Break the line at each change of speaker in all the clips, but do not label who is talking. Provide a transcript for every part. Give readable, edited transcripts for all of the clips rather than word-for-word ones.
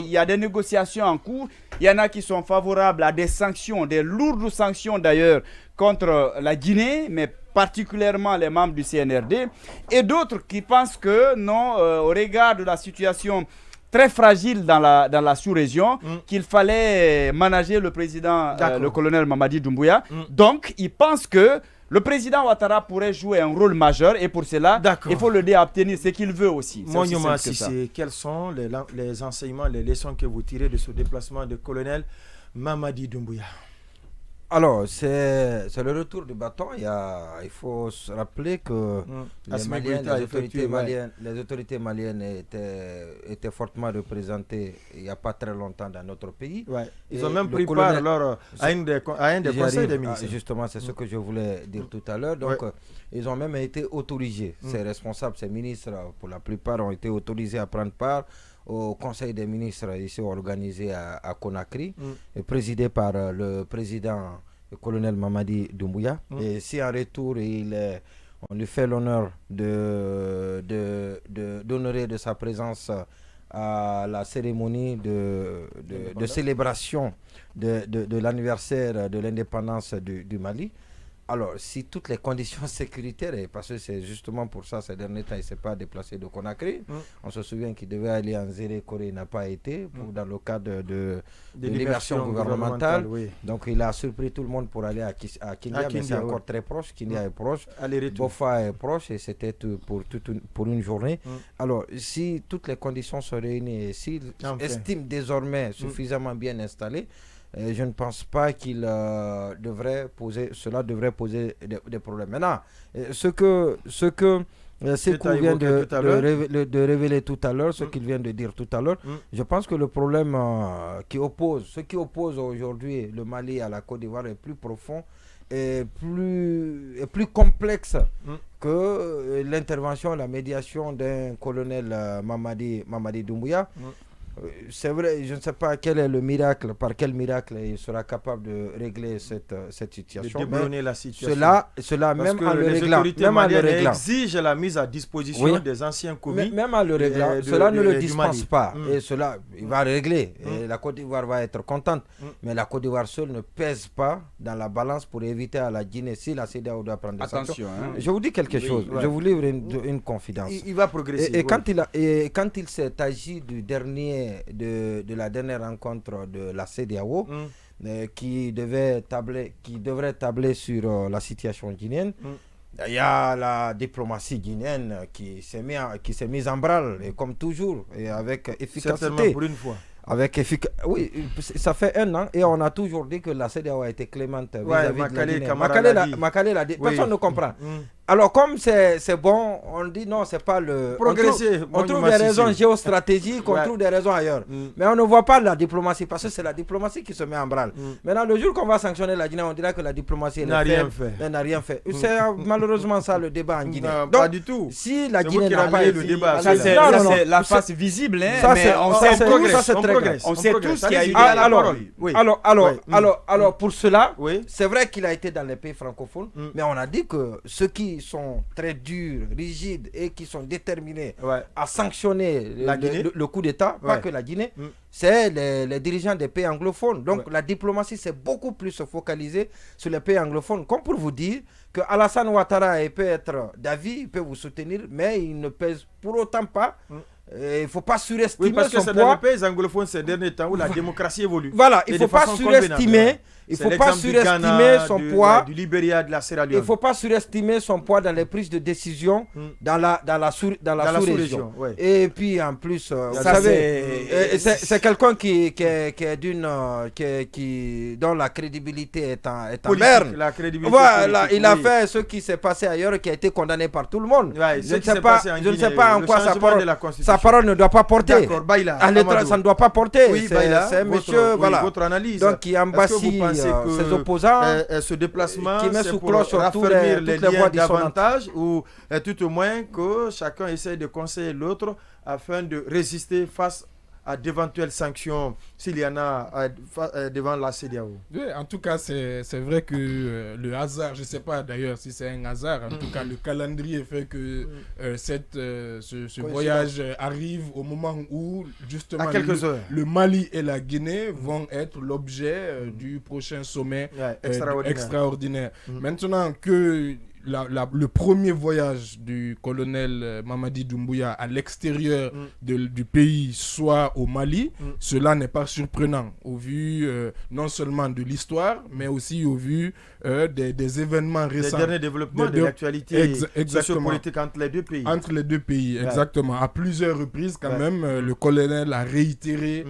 il y a des négociations en cours. Il y en a qui sont favorables à des sanctions, des lourdes sanctions d'ailleurs, contre la Guinée, mais particulièrement les membres du CNRD, et d'autres qui pensent que non, au regard de la situation très fragile dans la sous-région, qu'il fallait manager le président, le colonel Mamadi Doumbouya. Donc, ils pensent que le président Ouattara pourrait jouer un rôle majeur, et pour cela, il faut l'aider à obtenir ce qu'il veut aussi.
Quels sont les enseignements, les leçons que vous tirez de ce déplacement du colonel Mamadi Doumbouya?
Alors, c'est le retour du bâton. Il faut se rappeler que les autorités maliennes étaient fortement représentées il n'y a pas très longtemps dans notre pays.
Ouais. Ils ont même pris part à un des conseils des ministres.
Justement, c'est ce que je voulais dire tout à l'heure. Donc, ils ont même été autorisés. Ces responsables, ces ministres, pour la plupart, ont été autorisés à prendre part au Conseil des ministres ici organisé à Conakry, présidé par le président, le colonel Mamadi Doumbouya. Et si en retour, on lui fait l'honneur d'honorer de sa présence à la cérémonie de célébration de l'anniversaire de l'indépendance du Mali. Alors, si toutes les conditions sécuritaires, et parce que c'est justement pour ça, ces derniers temps, il ne s'est pas déplacé de Conakry. On se souvient qu'il devait aller en Zéré-Corée, il n'a pas été, dans le cadre de l'immersion gouvernementale. Donc, il a surpris tout le monde pour aller à Kindia, mais c'est encore très proche. Kindia est proche, Bofa est proche, et c'était pour une journée. Alors, si toutes les conditions sont réunies, et s'il estime désormais suffisamment bien installé, je ne pense pas qu'il devrait poser des problèmes. Maintenant, ce que Sekou vient de révéler tout à l'heure, ce qu'il vient de dire tout à l'heure, je pense que le problème qui oppose aujourd'hui le Mali à la Côte d'Ivoire est plus profond et plus complexe que l'intervention, la médiation d'un colonel Mamadi Doumbouya. C'est vrai, je ne sais pas quel est le miracle, par quel miracle il sera capable de régler cette situation.
De débrouiller la situation.
Cela
même en le réglant. Les autorités maliennes exigent la mise à disposition des anciens commis.
Même en le réglant, cela ne le dispense pas. Et cela, il va régler. Et la Côte d'Ivoire va être contente. Mais la Côte d'Ivoire seule ne pèse pas dans la balance pour éviter à la Guinée, si la CEDEAO doit prendre des sanctions. Je vous dis quelque chose. Je vous livre une confidence.
Il va progresser.
Et quand il s'est agi du dernier de la dernière rencontre de la CEDEAO qui devrait tabler sur la situation guinéenne, il y a la diplomatie guinéenne qui s'est mise en branle, et comme toujours, et avec efficacité.
Certainement pour une fois.
Oui, ça fait 1 an, et on a toujours dit que la CEDEAO a été clémente vis-à-vis de la Guinée. Makale l'a dit. Personne ne comprend. Alors, comme c'est bon, on dit non, c'est pas le... On trouve des raisons géostratégiques, on trouve des raisons ailleurs. Mais on ne voit pas la diplomatie, parce que c'est la diplomatie qui se met en branle. Maintenant, le jour qu'on va sanctionner la Guinée, on dira que la diplomatie n'a rien fait. C'est malheureusement ça le débat en Guinée.
Donc, pas du tout.
Si la Guinée n'a pas
le débat,
c'est la face visible, mais on sait tous qu'il y a eu à la parole.
Alors, pour cela, c'est vrai qu'il a été dans les pays francophones, mais on a dit que ceux qui sont très durs, rigides et qui sont déterminés à sanctionner le coup d'État, pas que la Guinée, c'est les dirigeants des pays anglophones. Donc la diplomatie s'est beaucoup plus focalisée sur les pays anglophones. Comme pour vous dire que Alassane Ouattara peut être d'avis, il peut vous soutenir, mais il ne pèse pour autant pas. Il ne faut pas surestimer son poids.
Parce que c'est dans les pays anglophones ces derniers temps où la démocratie évolue.
Voilà, il ne faut pas surestimer. Il ne faut pas surestimer son poids.
Du Libéria, de la Sierra Leone.
Il ne faut pas surestimer son poids dans les prises de décision dans la sous-région. Et puis en plus, vous savez, c'est quelqu'un dont la crédibilité est en berne. Voilà, il a fait ce qui s'est passé ailleurs, qui a été condamné par tout le monde. Je ne sais pas en quoi sa parole ne doit pas porter. Ça ne doit pas porter. C'est monsieur, voilà.
Votre analyse.
Donc qui embassit ses opposants,
ce déplacement,
qui met sous
pour
cloche
raffermir les liens
davantage,
ou tout au moins que chacun essaie de conseiller l'autre afin de résister face à d'éventuelles sanctions, s'il y en a devant la CEDEAO?
Oui, en tout cas, c'est vrai que le hasard, je ne sais pas d'ailleurs si c'est un hasard, en tout cas le calendrier fait que ce voyage arrive au moment où justement le Mali et la Guinée vont être l'objet du prochain sommet extraordinaire. Maintenant que le premier voyage du colonel Mamadi Doumbouya à l'extérieur du pays soit au Mali, cela n'est pas surprenant au vu non seulement de l'histoire, mais aussi au vu des événements récents.
Des derniers développements de l'actualité sociopolitique entre les deux pays.
Entre les deux pays, exactement. À plusieurs reprises, quand même, le colonel a réitéré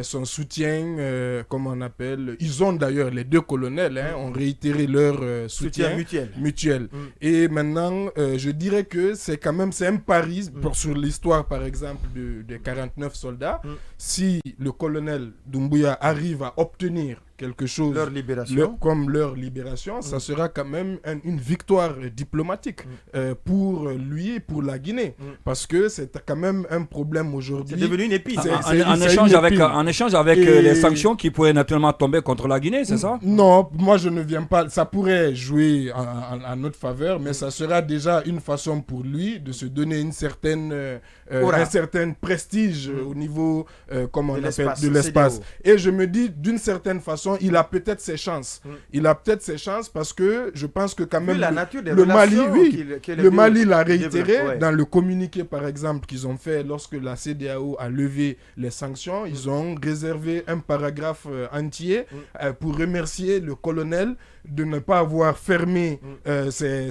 son soutien, comme on appelle. Ils ont d'ailleurs, les deux colonels, ont réitéré leur soutien mutuel. Et maintenant, je dirais que c'est un pari sur l'histoire, par exemple, des 49 soldats. Si le colonel Doumbouya arrive à obtenir quelque chose comme leur libération, ça sera quand même une victoire diplomatique pour lui et pour la Guinée. Parce que c'est quand même un problème aujourd'hui.
C'est devenu une épine.
En échange avec les sanctions qui pourraient naturellement tomber contre la Guinée, c'est ça?
Non, moi je ne viens pas. Ça pourrait jouer en notre faveur, mais ça sera déjà une façon pour lui de se donner un certain prestige au niveau de l'espace. Et je me dis, d'une certaine façon, il a peut-être ses chances. Il a peut-être ses chances parce que je pense que quand même le Mali l'a réitéré dans le communiqué, par exemple, qu'ils ont fait lorsque la CEDEAO a levé les sanctions. Ils ont réservé un paragraphe entier pour remercier le colonel de ne pas avoir fermé ses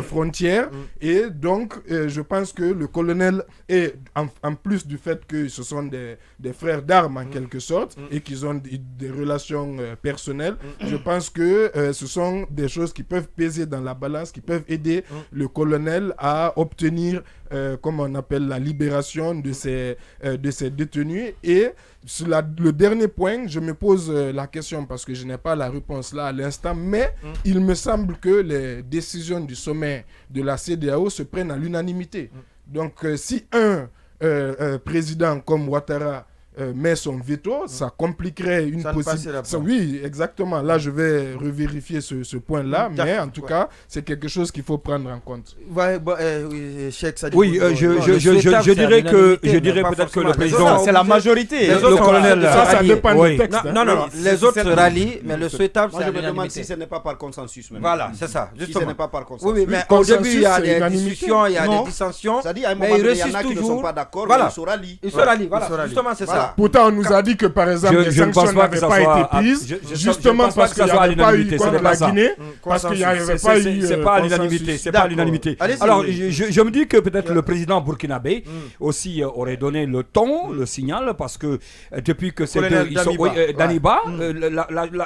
frontières. Et donc, je pense que le colonel, est en plus du fait que ce sont des frères d'armes en quelque sorte, et qu'ils ont des relations personnelles, je pense que ce sont des choses qui peuvent peser dans la balance, qui peuvent aider le colonel à obtenir, comme on appelle, la libération de ces détenus. Et sur le dernier point, je me pose la question parce que je n'ai pas la réponse là à l'instant, mais il me semble que les décisions du sommet de la CEDEAO se prennent à l'unanimité. Donc si un président comme Ouattara met son veto, ça compliquerait une possibilité. Oui, exactement. Là, je vais revérifier ce point-là, mais en tout cas, c'est quelque chose qu'il faut prendre en compte.
Oui, je dirais peut-être que le président...
C'est la majorité.
Le colonel...
Ça dépend du texte.
Non, les autres se rallient, mais le souhaitable, c'est
je me demande si ce n'est pas par consensus.
Voilà, c'est ça.
Si ce n'est pas par consensus.
Oui, mais au début, il y a des discussions, il y a des dissensions.
C'est-à-dire, à un moment donné, il y en a qui ne sont pas d'accord, mais ils se rallient.
Ils se rallient, voilà. Justement, c'est ça.
Pourtant, on nous a dit que, par exemple, les sanctions n'avaient pas été prises, justement parce qu'il n'y avait pas eu contre la Guinée, parce qu'il n'y avait pas eu...
C'est pas à l'unanimité, c'est pas à l'unanimité. Alors, je me dis que peut-être le président burkinabé aussi aurait donné le ton, le signal, parce que depuis que c'est Daniba,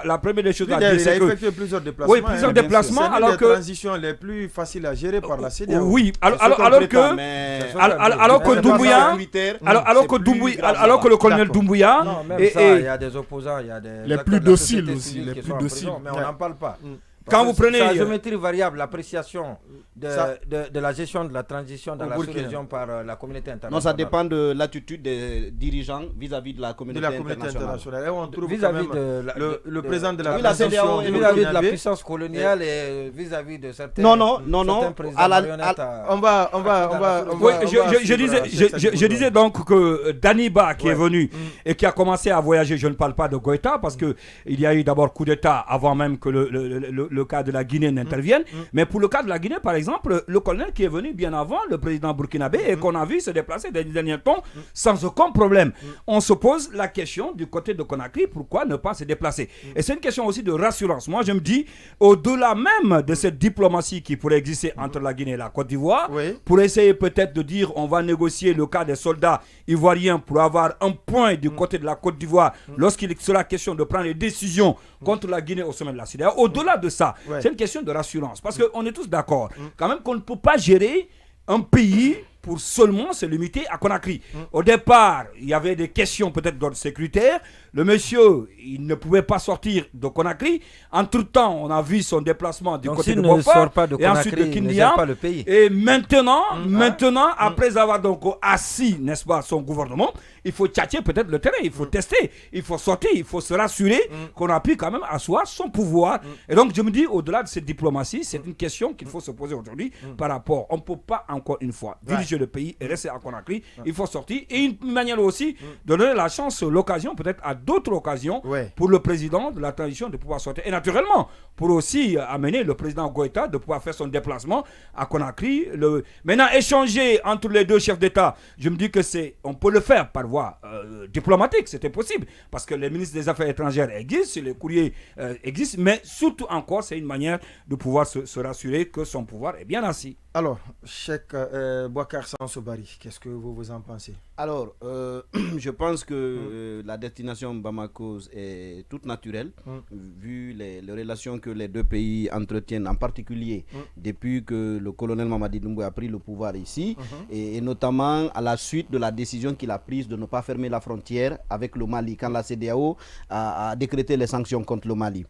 la première des choses à dire, c'est que...
Il a effectué plusieurs déplacements.
Oui, plusieurs déplacements, alors que...
C'est une des transitions les plus faciles à gérer par la CEDEAO.
Oui, alors que le colonel Doumbouya...
Non, même ça, il y a des opposants, il y a des...
Les plus dociles aussi, les plus dociles.
Mais on n'en parle pas.
Quand vous prenez...
La géométrie variable, l'appréciation de la gestion de la transition dans la sous-région par la communauté internationale.
Non, ça dépend de l'attitude des dirigeants vis-à-vis de la communauté internationale.
Et on trouve
vis-à-vis
le président de la
transition, vis-à-vis de la puissance coloniale et vis-à-vis de certains...
Non.
On va...
Oui, je disais donc que Daniba qui est venu et qui a commencé à voyager, je ne parle pas de Goïta parce qu'il y a eu d'abord coup d'État avant même que le cas de la Guinée n'intervienne. Mais pour le cas de la Guinée, par exemple, le colonel qui est venu bien avant, le président burkinabé, et qu'on a vu se déplacer des derniers temps sans aucun problème. On se pose la question du côté de Conakry, pourquoi ne pas se déplacer? Et c'est une question aussi de rassurance. Moi, je me dis, au-delà même de cette diplomatie qui pourrait exister entre la Guinée et la Côte d'Ivoire, pour essayer peut-être de dire on va négocier le cas des soldats ivoiriens pour avoir un point du côté de la Côte d'Ivoire lorsqu'il sera question de prendre des décisions contre la Guinée au sommet de la CEDEAO. Au-delà de ça, c'est une question de rassurance. Parce qu'on est tous d'accord, quand même, qu'on ne peut pas gérer un pays pour seulement se limiter à Conakry. Au départ, il y avait des questions peut-être d'ordre sécuritaire. Le monsieur, il ne pouvait pas sortir de Conakry. Entre-temps, on a vu son déplacement du côté de Bofa et ensuite de Kindia. Et maintenant, après avoir donc assis, n'est-ce pas, son gouvernement, il faut tchatcher peut-être le terrain, il faut tester, il faut sortir, il faut se rassurer qu'on a pu quand même asseoir son pouvoir. Et donc, je me dis, au-delà de cette diplomatie, c'est une question qu'il faut se poser aujourd'hui par rapport. On ne peut pas, encore une fois, diriger le pays et rester à Conakry. Il faut sortir. Et une manière aussi de donner la chance, l'occasion, peut-être à d'autres occasions pour le président de la transition de pouvoir sortir. Et naturellement, pour aussi amener le président Goïta de pouvoir faire son déplacement à Conakry. Maintenant, échanger entre les deux chefs d'État, je me dis que on peut le faire par voie diplomatique, c'était possible, parce que les ministres des Affaires étrangères existent, les courriers existent, mais surtout encore, c'est une manière de pouvoir se rassurer que son pouvoir est bien assis.
Alors, Cheikh Boubacar Sansobari, qu'est-ce que vous en pensez?
Alors, je pense que la destination Bamako est toute naturelle, vu les relations que les deux pays entretiennent, en particulier depuis que le colonel Mamadi Doumbouya a pris le pouvoir ici, et notamment à la suite de la décision qu'il a prise de ne pas fermer la frontière avec le Mali, quand la CEDEAO a décrété les sanctions contre le Mali.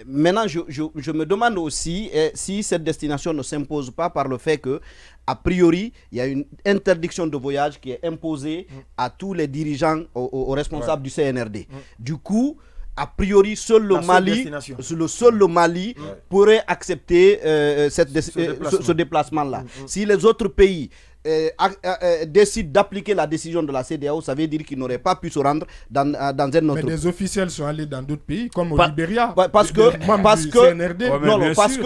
Maintenant, je me demande aussi si cette destination ne s'impose pas par le fait que, a priori, il y a une interdiction de voyage qui est imposée à tous les dirigeants, aux responsables du CNRD. Du coup, a priori, seul le Mali pourrait accepter ce déplacement-là. Si les autres pays décide d'appliquer la décision de la CEDEAO, ça veut dire qu'ils n'auraient pas pu se rendre dans un autre pays.
Mais des officiels sont allés dans d'autres pays, comme au Libéria.
Parce que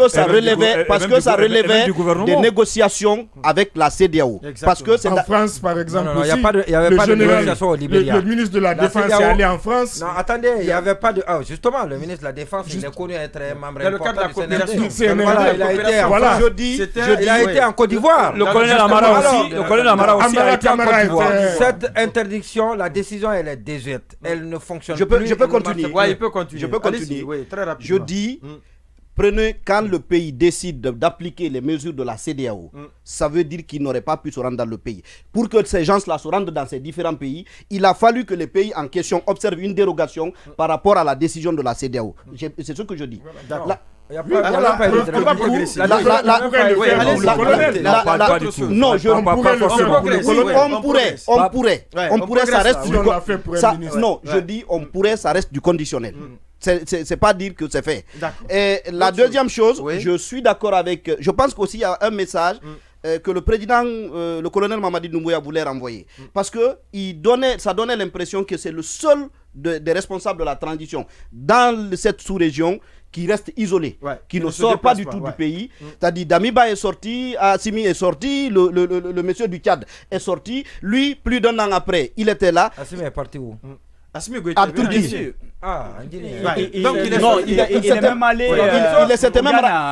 ça relevait des négociations avec la CEDEAO. Parce que
en France, par exemple,
il n'y avait pas de négociation au Libéria.
Le ministre de la Défense est allé en France.
Non, attendez, il n'y avait pas de... justement, le ministre de la Défense, il est connu être un membre important du CNRD. Il a été en Côte d'Ivoire.
Le colonel Amara aussi a été en Côte d'Ivoire.
Cette interdiction, la décision, elle est désuète. Elle ne fonctionne plus.
Je peux continuer.
Oui, il peut continuer.
Je peux continuer.
Oui, très rapidement.
Je dis, quand le pays décide d'appliquer les mesures de la CEDEAO, ça veut dire qu'il n'aurait pas pu se rendre dans le pays. Pour que ces gens-là se rendent dans ces différents pays, il a fallu que les pays en question observent une dérogation par rapport à la décision de la CEDEAO. C'est ce que je dis. Non, on pourrait, ça reste du non, je dis on pourrait, ça reste du conditionnel. C'est pas dire que c'est fait. Et la deuxième chose, je suis d'accord avec, je pense qu'aussi il y a un message que le président, le colonel Mamadi Doumbouya voulait renvoyer. Parce que ça donnait l'impression que c'est le seul des responsables de la transition dans cette sous-région qui reste isolé, qui ne sort pas du tout du pays. C'est-à-dire Damiba est sorti, Assimi est sorti, le monsieur du Tchad est sorti. Lui, plus d'un an après, il était là.
Assimi est parti où?
Assimi Goïta.
Il est même allé.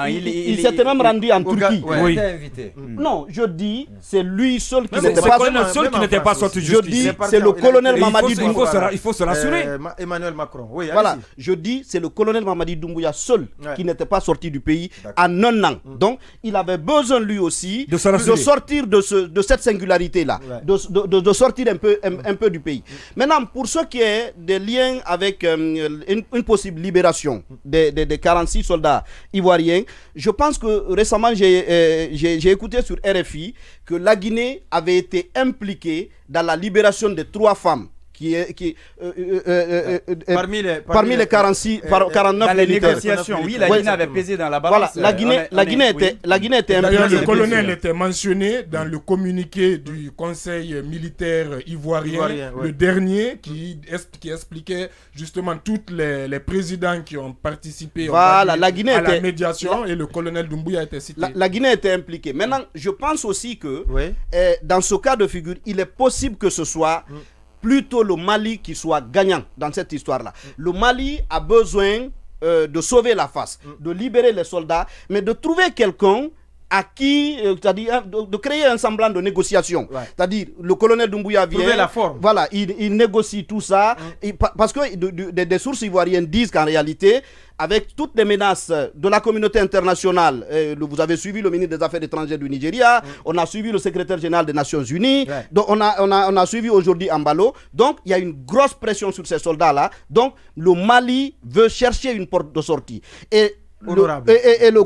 Il s'était même rendu en Turquie.
Oui. Invité.
Non, je dis, c'est lui seul qui n'était pas sorti.
Je dis,
c'est le colonel Mamadi Doumbouya.
Il faut se rassurer.
Emmanuel Macron. Oui,
voilà, je dis, c'est le colonel Mamadi Doumbouya seul qui n'était pas sorti du pays en un an. Donc, il avait besoin lui aussi de sortir de cette singularité-là, de sortir un peu du pays. Maintenant, pour ce qui est des liens avec une possible libération des 46 soldats ivoiriens, je pense que récemment j'ai écouté sur RFI que la Guinée avait été impliquée dans la libération de 3 femmes parmi les 46, 49
dans les
militaires.
Négociations, oui, la Guinée avait pesé dans la balance.
Voilà, la Guinée était
impliquée. Le colonel était mentionné dans le communiqué du Conseil militaire ivoirien, le dernier, qui expliquait justement tous les présidents qui ont participé à la médiation, et le colonel Doumbouya était cité.
La Guinée était impliquée. Maintenant, je pense aussi que dans ce cas de figure, il est possible que ce soit plutôt le Mali qui soit gagnant dans cette histoire-là. Le Mali a besoin de sauver la face, de libérer les soldats, mais de trouver quelqu'un c'est-à-dire de créer un semblant de négociation. C'est-à-dire, le colonel Doumbouya vient,
la forme.
Voilà, il négocie tout ça, parce que des sources ivoiriennes disent qu'en réalité, avec toutes les menaces de la communauté internationale, vous avez suivi le ministre des Affaires étrangères du Nigeria, on a suivi le secrétaire général des Nations Unies, donc on a suivi aujourd'hui Ambalo, donc il y a une grosse pression sur ces soldats-là, donc le Mali veut chercher une porte de sortie. Et le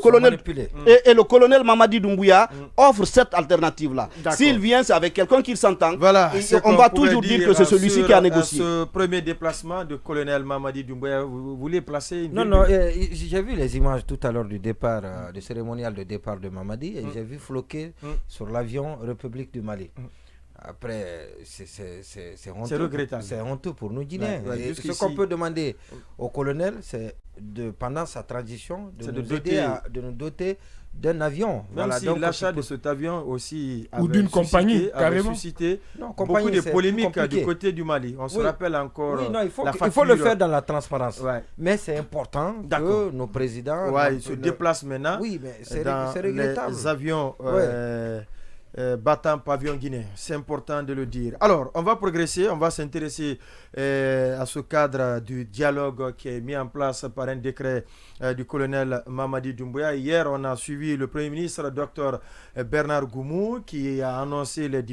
colonel Mamadi Doumbouya offre cette alternative-là. S'il vient, c'est avec quelqu'un qu'il s'entend.
Voilà,
on va toujours dire que c'est celui-ci qui a négocié.
Ce premier déplacement de colonel Mamadi Doumbouya, vous voulez placer une...
Non, j'ai vu les images tout à l'heure du départ, du cérémonial de départ de Mamadi, et j'ai vu floquer sur l'avion République du Mali. Après, c'est honteux.
C'est regrettable.
C'est honteux pour nous Guinéens. Ce qu'on peut demander au colonel, c'est pendant sa transition, de nous doter d'un avion.
Même si l'achat de cet avion aussi
ou d'une compagnie, carrément.
Suscité beaucoup de polémiques du côté du Mali. On se rappelle encore.
Il faut le faire dans la transparence. Mais c'est important que nos présidents
se déplacent maintenant
dans
les avions battant pavillon guinéen. C'est important de le dire. Alors, on va progresser, on va s'intéresser à ce cadre du dialogue qui est mis en place par un décret du colonel Mamadi Doumbouya. Hier, on a suivi le Premier ministre, Dr Bernard Goumou, qui a annoncé les